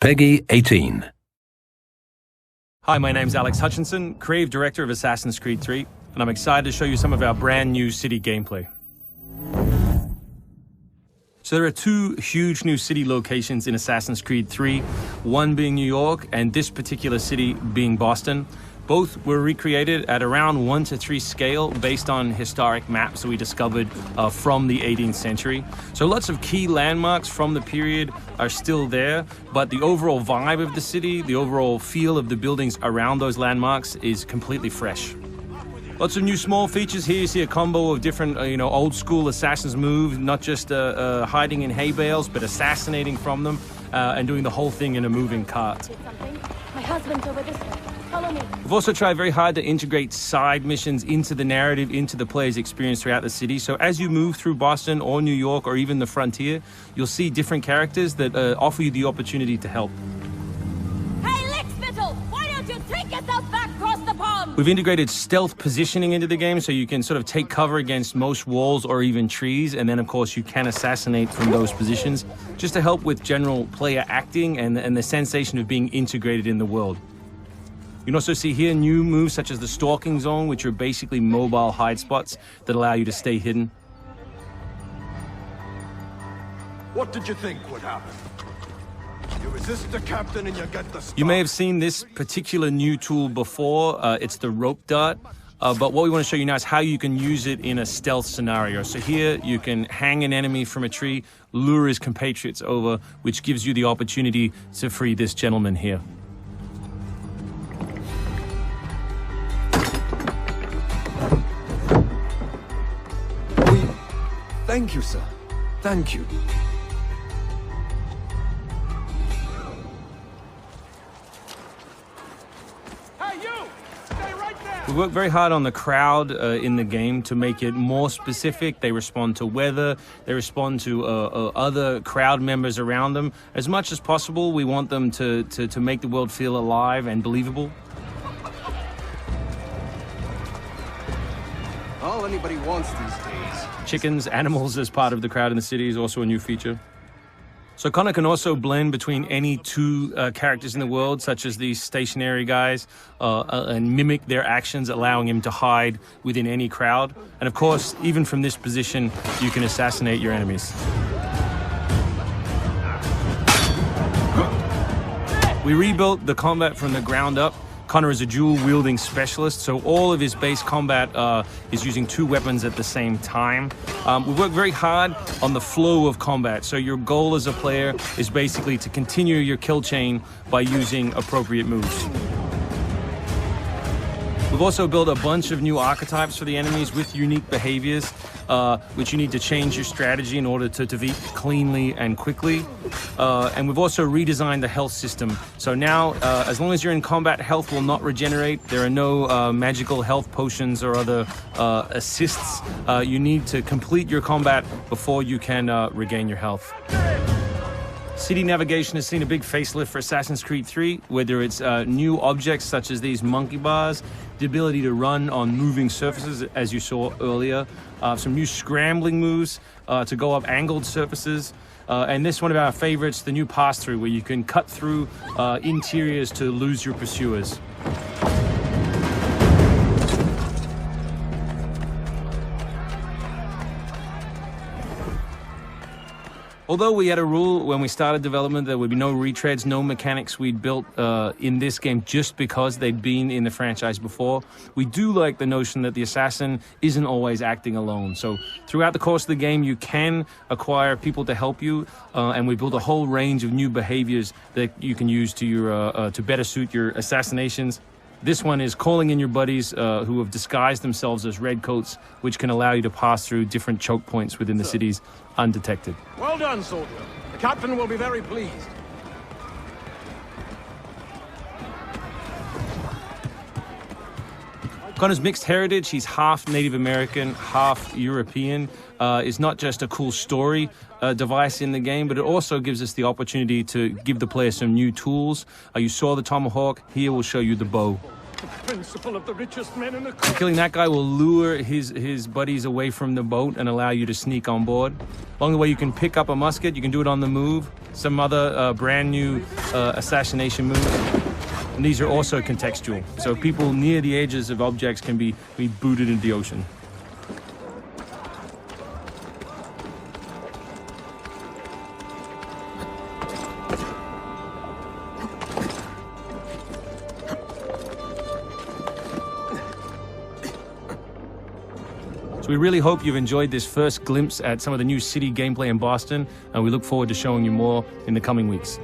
Peggy 18. Hi, my name's Alex Hutchinson, Creative Director of Assassin's Creed 3, and I'm excited to show you some of our brand new city gameplay. So there are two huge new city locations in Assassin's Creed 3, one being New York and this particular city being Boston. Both were recreated at around 1:3 scale based on historic maps that we discovered from the 18th century. So lots of key landmarks from the period are still there, but the overall vibe of the city, the overall feel of the buildings around those landmarks is completely fresh. Lots of new small features here. You see a combo of different, old school assassin's moves, not just hiding in hay bales, but assassinating from them and doing the whole thing in a moving cart. My husband's over this way. Follow me. We've also tried very hard to integrate side missions into the narrative, into the player's experience throughout the city. So as you move through Boston or New York or even the frontier, you'll see different characters that offer you the opportunity to help. Hey, Lickspittle! Why don't you take yourself back across the pond? We've integrated stealth positioning into the game, so you can sort of take cover against most walls or even trees, and then of course you can assassinate from those positions, just to help with general player acting and the sensation of being integrated in the world. You can also see here new moves such as the stalking zone, which are basically mobile hide spots that allow you to stay hidden. What did you think would happen? You resist the captain and you get the star. You may have seen this particular new tool before. It's the rope dart. But what we want to show you now is how you can use it in a stealth scenario. So here you can hang an enemy from a tree, lure his compatriots over, which gives you the opportunity to free this gentleman here. Thank you, sir. Thank you. Hey, you! Stay right there! We work very hard on the crowd in the game to make it more specific. They respond to weather, they respond to other crowd members around them. As much as possible, we want them to make the world feel alive and believable. All anybody wants these days. Chickens, animals as part of the crowd in the city is also a new feature. So Connor can also blend between any two characters in the world, such as these stationary guys, and mimic their actions, allowing him to hide within any crowd. And of course, even from this position, you can assassinate your enemies. We rebuilt the combat from the ground up. Connor is a dual-wielding specialist, so all of his base combat is using two weapons at the same time. We work very hard on the flow of combat, so your goal as a player is basically to continue your kill chain by using appropriate moves. We've also built a bunch of new archetypes for the enemies with unique behaviors, which you need to change your strategy in order to defeat cleanly and quickly. And we've also redesigned the health system. So now, as long as you're in combat, health will not regenerate. There are no magical health potions or other assists. You need to complete your combat before you can regain your health. City navigation has seen a big facelift for Assassin's Creed 3, whether it's new objects such as these monkey bars, the ability to run on moving surfaces, as you saw earlier, some new scrambling moves to go up angled surfaces, and this one of our favorites, the new pass-through, where you can cut through interiors to lose your pursuers. Although we had a rule when we started development, there would be no retreads, no mechanics we'd built in this game just because they'd been in the franchise before, we do like the notion that the assassin isn't always acting alone. So throughout the course of the game, you can acquire people to help you, and we built a whole range of new behaviors that you can use to better suit your assassinations. This one is calling in your buddies who have disguised themselves as redcoats, which can allow you to pass through different choke points within the cities undetected. Well done, soldier. The captain will be very pleased. Connor's mixed heritage, he's half Native American, half European, is not just a cool story device in the game, but it also gives us the opportunity to give the player some new tools. You saw the tomahawk, here we'll show you the bow. Principle of the richest men in the country. Killing that guy will lure his buddies away from the boat and allow you to sneak on board. Along the way, you can pick up a musket. You can do it on the move. Some other brand new assassination moves. And these are also contextual. So people near the edges of objects can be booted into the ocean. We really hope you've enjoyed this first glimpse at some of the new city gameplay in Boston, and we look forward to showing you more in the coming weeks.